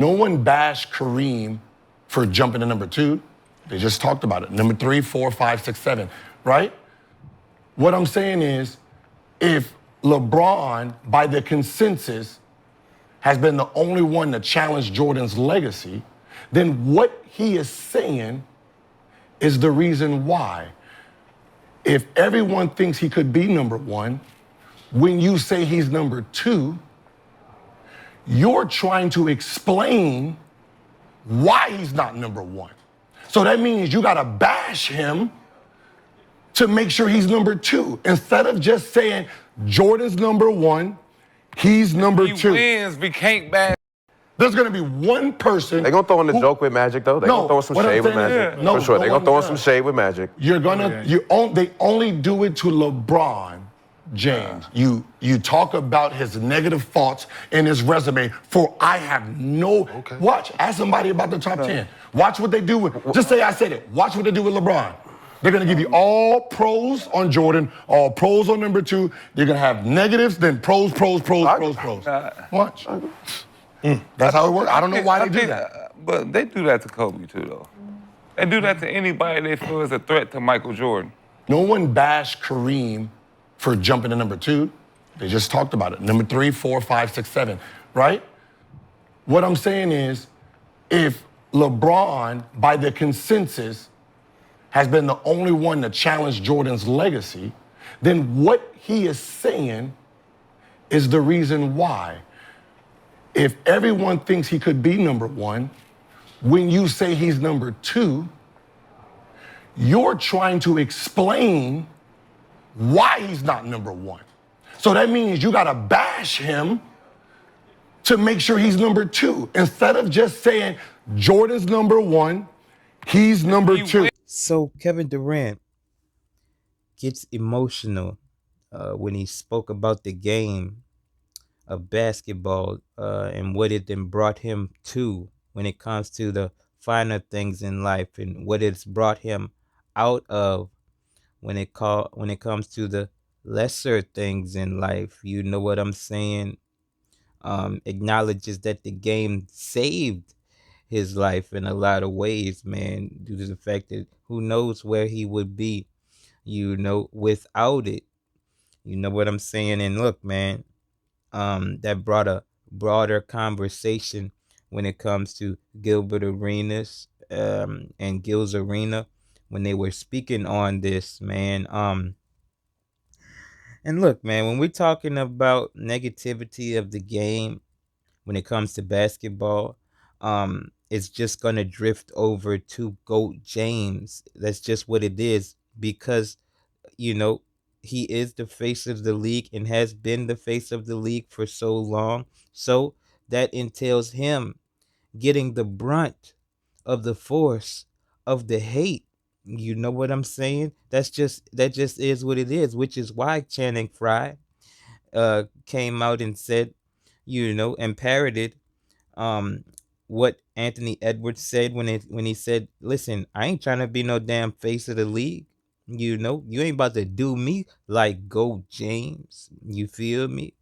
No one bashed Kareem for jumping to number 2. They just talked about it. Number 3, 4, 5, 6, 7, right? What I'm saying is, if LeBron, by the consensus, has been the only one to challenge Jordan's legacy, then what he is saying is the reason why. If everyone thinks he could be number 1, when you say he's number 2, you're trying to explain why he's not number 1. So that means you gotta bash him to make sure he's number 2, instead of just saying Jordan's number 1, he's number 2. He wins, we can't bash. There's gonna be one person. They gonna throw in the joke with Magic though. They gonna throw in some shade with Magic. No, for sure. no They gonna one throw in does. some shade with Magic. They only do it to LeBron James. You talk about his negative thoughts in his resume. I have no. Watch. Ask somebody about the top 10. Watch what they do with. Just say I said it. Watch what they do with LeBron. They're gonna give you all pros on Jordan, all pros on number 2. They're gonna have negatives, then pros. Watch. That's how it works. I don't know why they do that. But they do that to Kobe too, though. They do that to anybody they feel is a threat to Michael Jordan. No one bashed Kareem for jumping to number 2. They just talked about it. Number 3, 4, 5, 6, 7, right? What I'm saying is, if LeBron, by the consensus, has been the only one to challenge Jordan's legacy, then what he is saying is the reason why. If everyone thinks he could be number 1, when you say he's number 2, you're trying to explain why he's not number 1. So that means you gotta bash him to make sure he's number 2, instead of just saying Jordan's number 1, he's number 2. So Kevin Durant gets emotional when he spoke about the game of basketball and what it then brought him to when it comes to the finer things in life, and what it's brought him out of when it comes to the lesser things in life. You know what I'm saying? Acknowledges that the game saved his life in a lot of ways, man, due to the fact that who knows where he would be, without it. You know what I'm saying? And look, man, that brought a broader conversation when it comes to Gilbert Arenas and Gil's Arena when they were speaking on this, man. And look, man, when we're talking about negativity of the game when it comes to basketball, it's just gonna drift over to GOAT James. That's just what it is, because he is the face of the league and has been the face of the league for so long. So that entails him getting the brunt of the force of the hate. You know what I'm saying? That just is what it is, which is why Channing Frye came out and said, and parroted what Anthony Edwards said when he said, listen, I ain't trying to be no damn face of the league. You ain't about to do me like GOAT James. You feel me?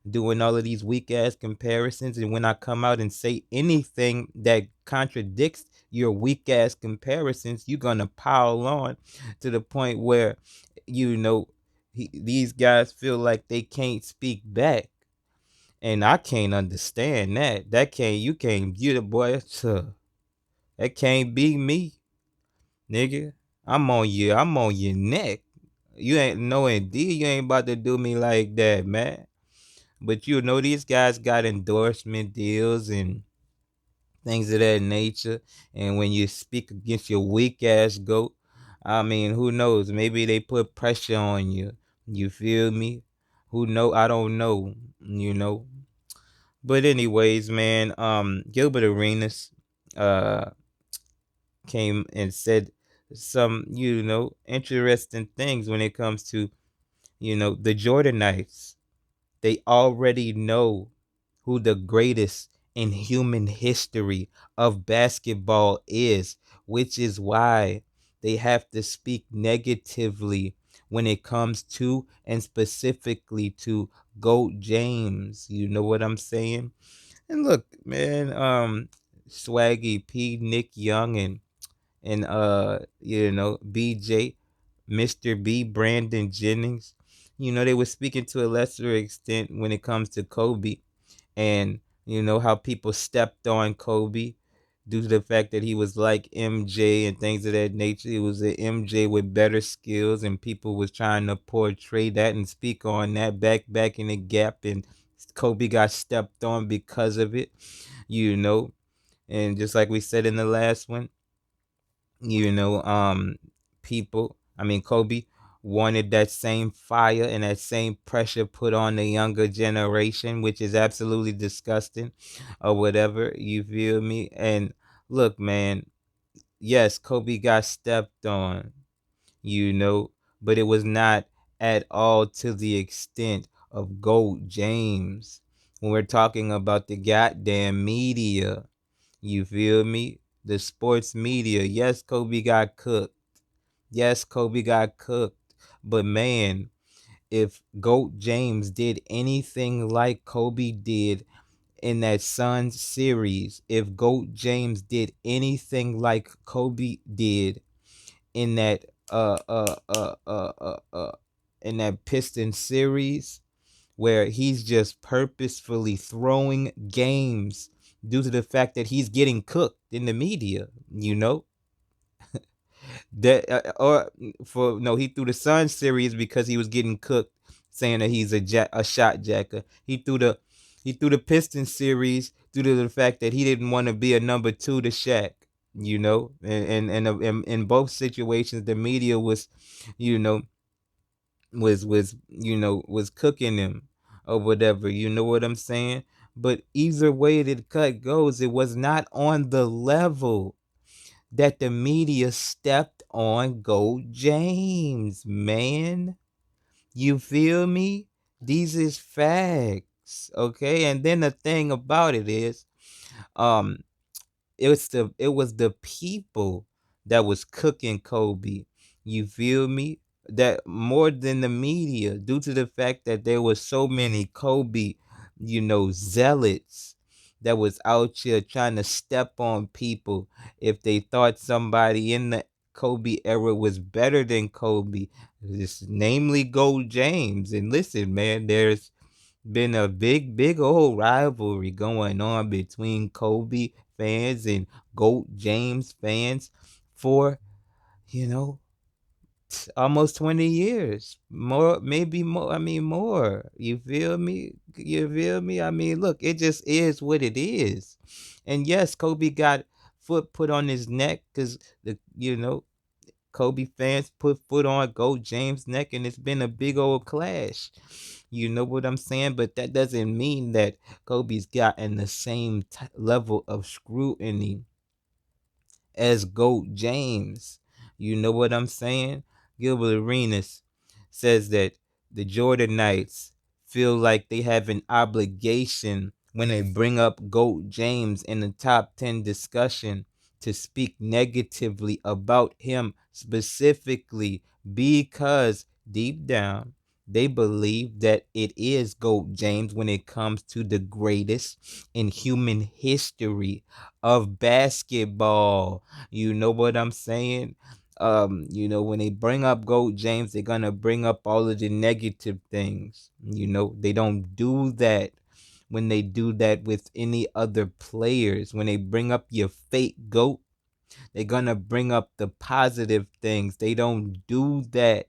Doing all of these weak ass comparisons, and when I come out and say anything that contradicts your weak ass comparisons, you're gonna pile on to the point where these guys feel like they can't speak back. And I can't understand that. You can't get it, boy. That can't be me, nigga. I'm on your neck. You ain't no indeed. You ain't about to do me like that, man. But these guys got endorsement deals and things of that nature. And when you speak against your weak ass GOAT, I mean, who knows? Maybe they put pressure on you. You feel me? Who know? I don't know. But anyways, man, Gilbert Arenas came and said some, interesting things when it comes to, the Jordanites. They already know who the greatest in human history of basketball is, which is why they have to speak negatively when it comes to, and specifically to, GOAT James. You know what I'm saying? And look, man, Swaggy P, Nick Young, and BJ, Mr. B, Brandon Jennings, they were speaking to a lesser extent when it comes to Kobe, and how people stepped on Kobe due to the fact that he was like MJ and things of that nature. He was an MJ with better skills, and people was trying to portray that and speak on that back in the gap, and Kobe got stepped on because of it, you know. And just like we said in the last one, you know, people, I mean, Kobe wanted that same fire and that same pressure put on the younger generation, which is absolutely disgusting or whatever. You feel me? And look, man, yes, Kobe got stepped on, you know, but it was not at all to the extent of Gold James. When we're talking about the goddamn media, you feel me? The sports media. Yes, Kobe got cooked. Yes, Kobe got cooked. But man, if GOAT James did anything like Kobe did in that Suns series, if GOAT James did anything like Kobe did in that in that Pistons series, where he's just purposefully throwing games due to the fact that he's getting cooked in the media, you know? That or for no, he threw the Sun series because he was getting cooked, saying that he's a shot jacker. He threw the Pistons series due to the fact that he didn't want to be a number two to Shaq. You know, and in both situations, the media was, you know, was cooking him or whatever. You know what I'm saying? But either way the cut goes, it was not on the level that the media stepped on Gold James, man. You feel me? These is facts, okay? And then the thing about it is, um, it was the people that was cooking Kobe. You feel me? That more than the media, due to the fact that there was so many Kobe, zealots that was out here trying to step on people if they thought somebody in the Kobe era was better than Kobe. This namely Gold James. And listen, man, there's been a big old rivalry going on between Kobe fans and GOAT James fans for, you know, almost 20 years. More, maybe more. I mean, more. You feel me? You feel me? I mean, look, it just is what it is. And yes, Kobe got foot put on his neck because Kobe fans put foot on Gold James' neck, and it's been a big old clash. You know what I'm saying? But that doesn't mean that Kobe's gotten the same level of scrutiny as GOAT James. You know what I'm saying? Gilbert Arenas says that the Jordanites feel like they have an obligation when they bring up GOAT James in the top 10 discussion to speak negatively about him specifically because deep down they believe that it is GOAT James when it comes to the greatest in human history of basketball. You know what I'm saying? When they bring up GOAT James, they're gonna bring up all of the negative things. They don't do that when they do that with any other players. When they bring up your fake GOAT, they're gonna bring up the positive things. They don't do that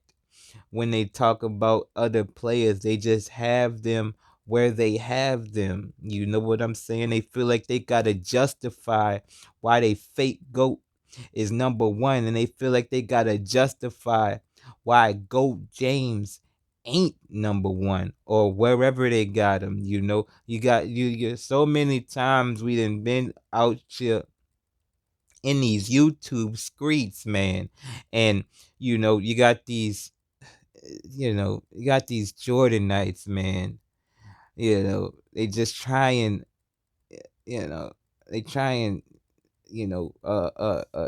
when they talk about other players. They just have them where they have them. You know what I'm saying? They feel like they gotta justify why they fake GOAT is number one, and they feel like they gotta justify why GOAT James ain't number one or wherever they got him. You so many times we done been out here in these YouTube streets, man, and you got these Jordanites, man. They just try and you know they try and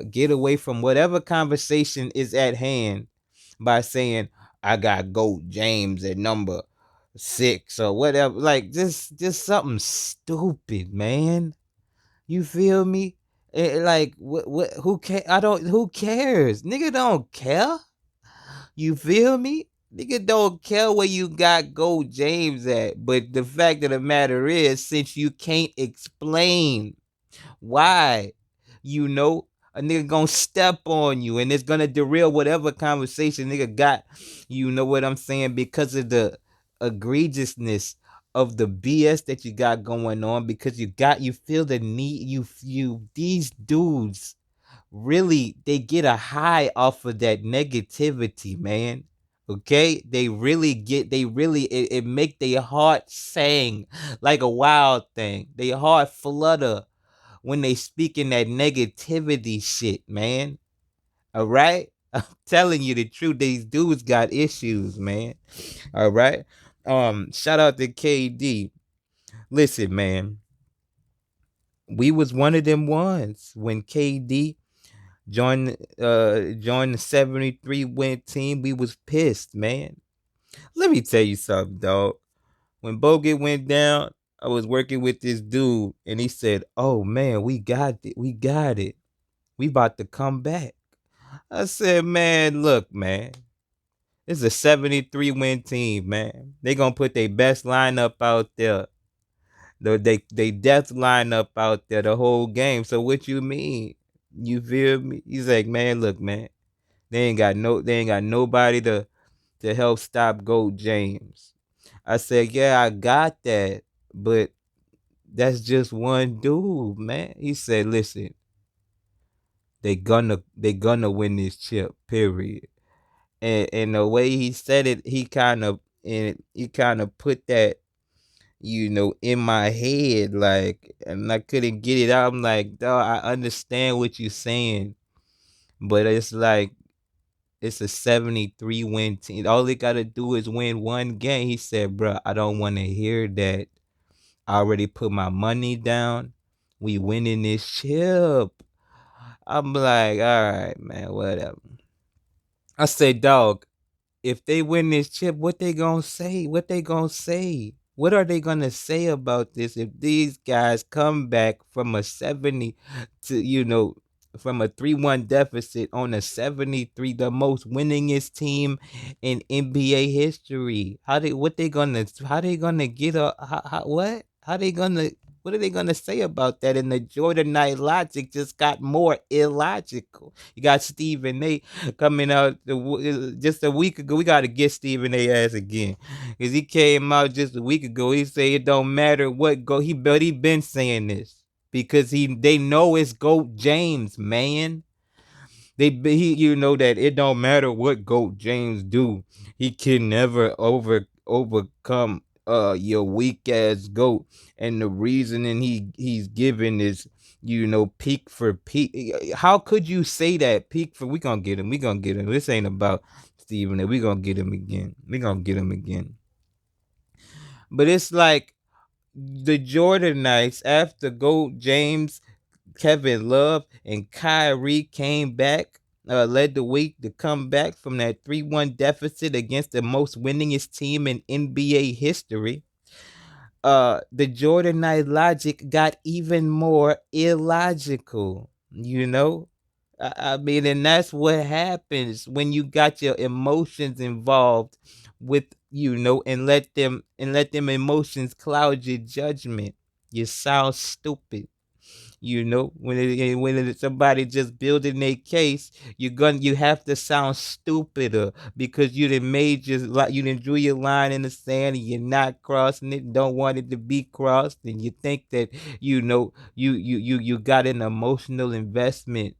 get away from whatever conversation is at hand by saying I got GOAT James at number 6 or whatever. Like just something stupid, man. You feel me? Like what who care? I don't who cares? Nigga don't care. You feel me? Nigga don't care where you got Gold James at. But the fact of the matter is, since you can't explain why, you know, a nigga gonna step on you and it's gonna derail whatever conversation nigga got. You know what I'm saying? Because of the egregiousness of the BS that you got going on, because you feel the need, these dudes really, they get a high off of that negativity, man. Okay, it make their heart sing like a wild thing. Their heart flutter when they speaking that negativity shit, man. All right, I'm telling you the truth. These dudes got issues, man. All right. Shout out to KD. Listen, man, we was one of them ones when KD joined the 73 win team. We was pissed, man. Let me tell you something, dog. When Bogut went down, I was working with this dude and he said, "Oh man, we got it. We got it. We about to come back." I said, "Man, look, man. This is a 73 win team, man. They gonna put their best lineup out there. They death lineup out there the whole game. So what you mean? You feel me?" He's like, "Man, look, man. They ain't got nobody to help stop Gold James." I said, "Yeah, I got that, but that's just one dude, man." He said, "Listen, they gonna win this chip, period." And the way he said it, he kind of put that, in my head, like, and I couldn't get it out. I'm like, dog, I understand what you're saying, but it's like, it's a 73 win team. All they gotta do is win one game. He said, "Bro, I don't want to hear that. I already put my money down. We winning this chip." I'm like, all right, man, whatever. I say, dog, if they win this chip, what they gonna say? What they gonna say? What are they gonna say about this if these guys come back from a 70 to, from a 3-1 deficit on a 73, the most winningest team in NBA history? How they gonna get a what? How they gonna What are they gonna say about that? And the Jordanite logic just got more illogical. You got Stephen A coming out just a week ago. We got to get Stephen A ass again, because he came out just a week ago. He said it don't matter what go. He been saying this because they know it's Goat James, man. That it don't matter what Goat James do, he can never overcome your weak ass goat. And the reasoning he's given is, peak for peak. How could you say that? Peak for, we gonna get him. We gonna get him. This ain't about Stephen A. We gonna get him again. We gonna get him again. But it's like the Jordanites, after Goat James, Kevin Love, and Kyrie came back, led the week to come back from that 3-1 deficit against the most winningest team in NBA history. The Jordanite logic got even more illogical, I mean, and that's what happens when you got your emotions involved with, and let them emotions cloud your judgment. You sound stupid. Somebody just building their case, you have to sound stupider because you didn't drew your line in the sand and you're not crossing it, don't want it to be crossed, and you think that you got an emotional investment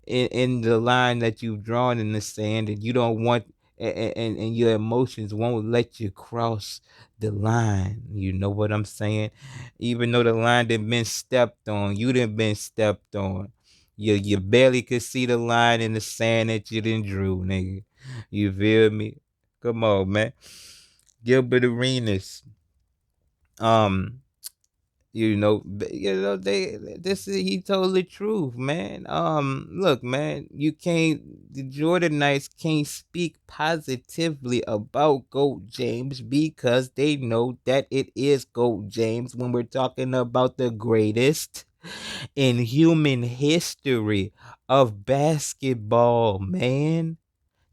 in the line that you've drawn in the sand, and you don't want, and your emotions won't let you cross the line. You know what I'm saying? Even though the line done been stepped on, you done been stepped on. You barely could see the line in the sand that you done drew, nigga. You feel me? Come on, man. Gilbert Arenas. Um, He told the truth, man. Look, man, the Jordanites can't speak positively about Goat James because they know that it is Goat James when we're talking about the greatest in human history of basketball, man.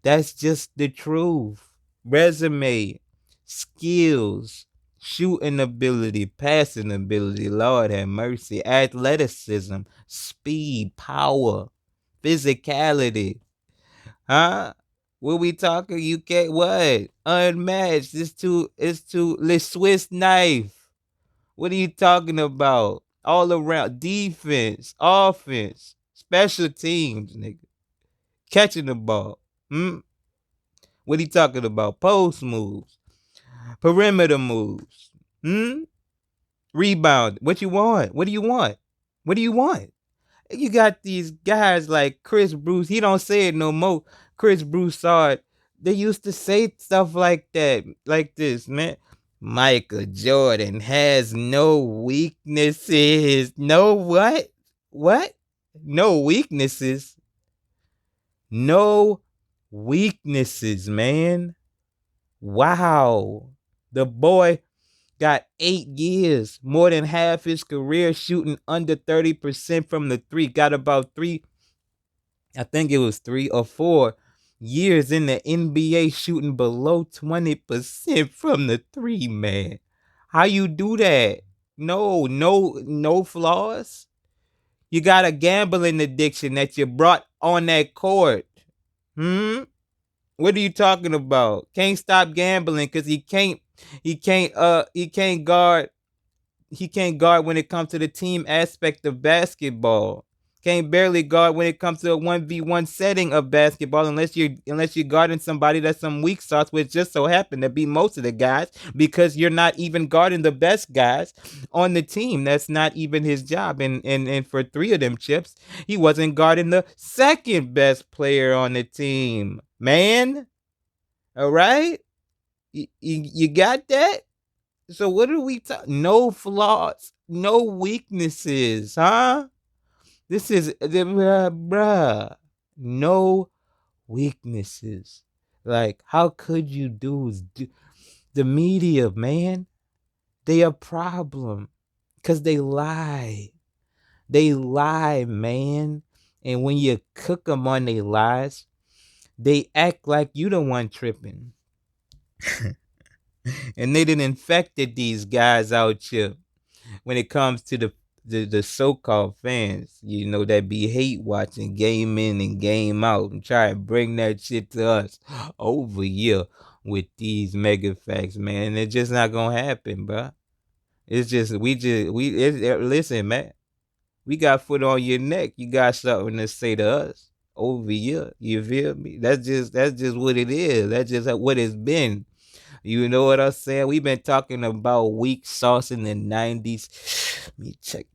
That's just the truth. Resume, skills, shooting ability, passing ability, Lord have mercy, athleticism, speed, power, physicality. Huh? What we talking? You can't what? Unmatched. It's too the Swiss knife. What are you talking about? All around defense, offense, special teams, nigga. Catching the ball. Hmm? What he talking about? Post moves, perimeter moves, rebound. What you want? What do you want? What do you want? You got these guys like Chris Bruce. He don't say it no more. Chris Broussard. They used to say stuff like that, like this, man. Michael Jordan has no weaknesses. No what? What? No weaknesses. No weaknesses, man. Wow. The boy got 8 years, more than half his career shooting under 30% from the three. Got about I think it was 3 or 4 years in the NBA shooting below 20% from the three, man. How you do that? No flaws. You got a gambling addiction that you brought on that court. What are you talking about? Can't stop gambling because he can't guard when it comes to the team aspect of basketball. Can't barely guard when it comes to a 1v1 setting of basketball unless you're guarding somebody that's some weak sauce, which just so happen to be most of the guys, because you're not even guarding the best guys on the team. That's not even his job. And for 3 of them chips, he wasn't guarding the second best player on the team. Man. All right? You got that? So what are we talking? No flaws, no weaknesses, huh? This is bruh. No weaknesses. Like, how could you the media, man? They a problem because they lie. They lie, man. And when you cook them on their lies, they act like you the one tripping. And they done infected these guys out here when it comes to the so-called fans, that be hate watching game in and game out and try to bring that shit to us over here with these mega facts, man. It's just not gonna happen, bro. It's just listen, man. We got foot on your neck. You got something to say to us over here. You feel me? That's just what it is. That's just what it's been. You know what I'm saying? We've been talking about weak sauce in the 90s. Let me check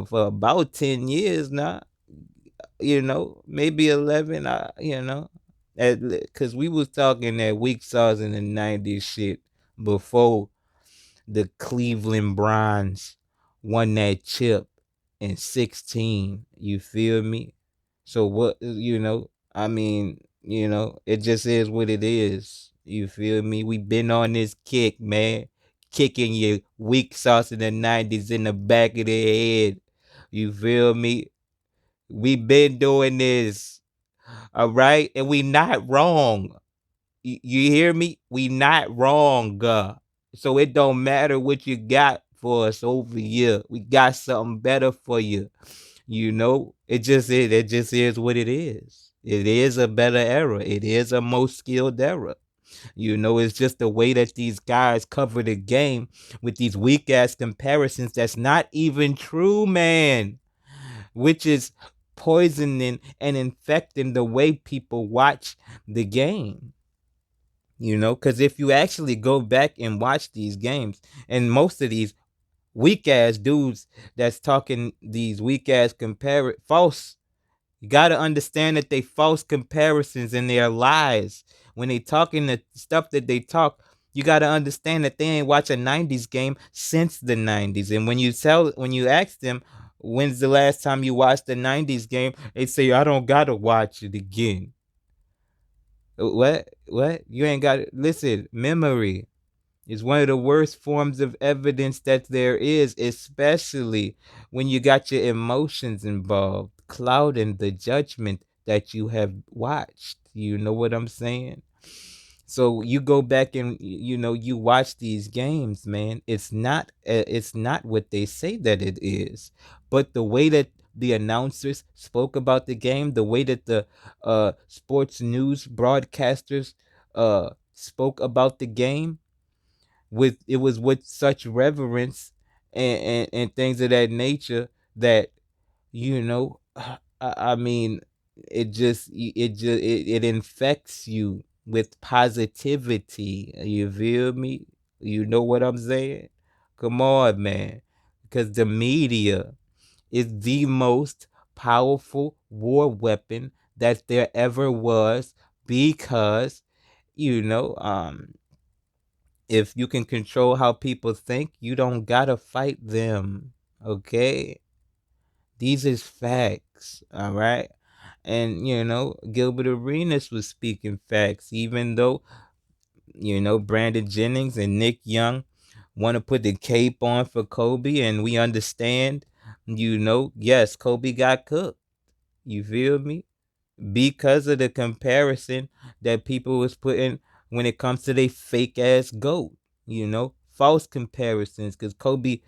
for about 10 years now. Maybe 11, because we was talking that weak sauce in the 90s shit before the Cleveland Browns won that chip in 16. You feel me? So it just is what it is. You feel me? We been on this kick, man. Kicking your weak sauce in the 90s in the back of the head. You feel me? We been doing this. All right? And we not wrong. You hear me? We not wrong, so it don't matter what you got for us over here. We got something better for you. It just is what it is. It is a better era. It is a most skilled era. It's just the way that these guys cover the game with these weak ass comparisons that's not even true, man. Which is poisoning and infecting the way people watch the game. Because if you actually go back and watch these games, and most of these weak ass dudes that's talking these weak ass false, you got to understand that they false comparisons in their lies when they talking the stuff that they talk. You got to understand that they ain't watch a 90s game since the 90s. And when you ask them, when's the last time you watched the 90s game, they say, I don't got to watch it again. What? You ain't got to listen. Memory is one of the worst forms of evidence that there is, especially when you got your emotions involved, clouding the judgment that you have watched. You know what I'm saying? So you go back and you watch these games, man. It's not what they say that it is, but the way that the announcers spoke about the game, the way that the sports news broadcasters spoke about the game, it was with such reverence and things of that nature that you know I mean it infects you with positivity. You feel me? You know what I'm saying? Come on, man. Because the media is the most powerful war weapon that there ever was, because you know if you can control how people think, you don't gotta fight them. Okay? These is facts. All right? And Gilbert Arenas was speaking facts, even though Brandon Jennings and Nick Young want to put the cape on for Kobe, and we understand. Yes, Kobe got cooked. You feel me? Because of the comparison that people was putting when it comes to they fake ass GOAT. False comparisons, because Kobe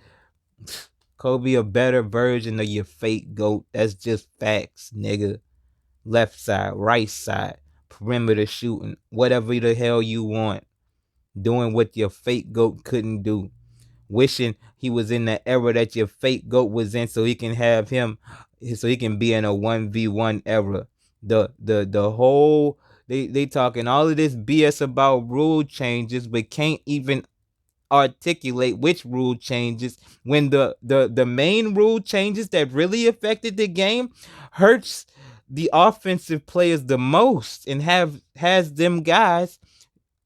a better version of your fake GOAT. That's just facts, nigga. Left side, right side, perimeter shooting, whatever the hell you want. Doing what your fake GOAT couldn't do. Wishing he was in the era that your fake GOAT was in, so he can be in a 1v1 era. The whole they talking all of this BS about rule changes, but can't even articulate which rule changes, when the main rule changes that really affected the game hurts the offensive players the most, and has them guys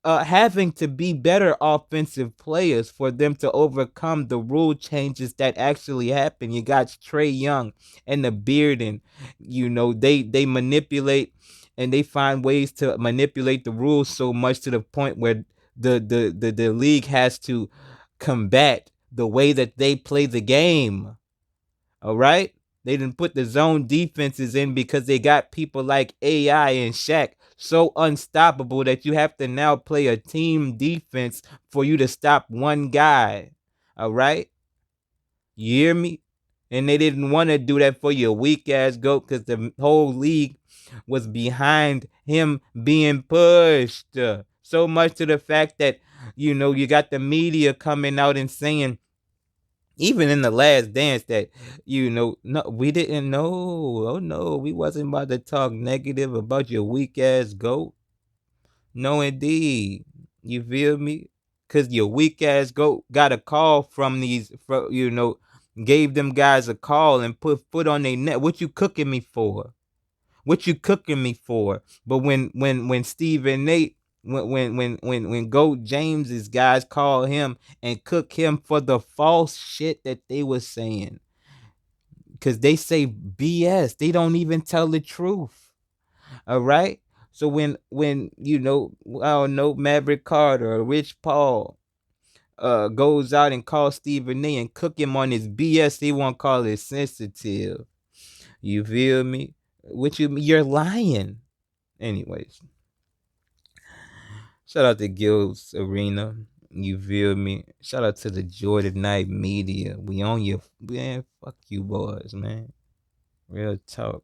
having to be better offensive players for them to overcome the rule changes that actually happen. You got Trae Young and the Bearden, they manipulate, and they find ways to manipulate the rules so much to the point where the league has to combat the way that they play the game. All right? They didn't put the zone defenses in because they got people like AI and Shaq so unstoppable that you have to now play a team defense for you to stop one guy. All right? You hear me? And they didn't want to do that for your weak ass GOAT, because the whole league was behind him being pushed. So much to the fact that, you got the media coming out and saying, even in the last dance, that no, we didn't know. Oh no, we wasn't about to talk negative about your weak ass GOAT. No, indeed. You feel me? Cause your weak ass GOAT got a call from gave them guys a call and put foot on their neck. What you cooking me for? What you cooking me for? But when Steve and Nate, when Goat James's guys call him and cook him for the false shit that they was saying, because they say BS, they don't even tell the truth. All right. So when I don't know, Maverick Carter or Rich Paul goes out and calls Stephen A and cook him on his BS, they won't call it sensitive. You feel me? You're lying. Anyways, shout out to Gil's Arena. You feel me? Shout out to the jordanite media. We on your, man. Fuck you boys, man. Real talk.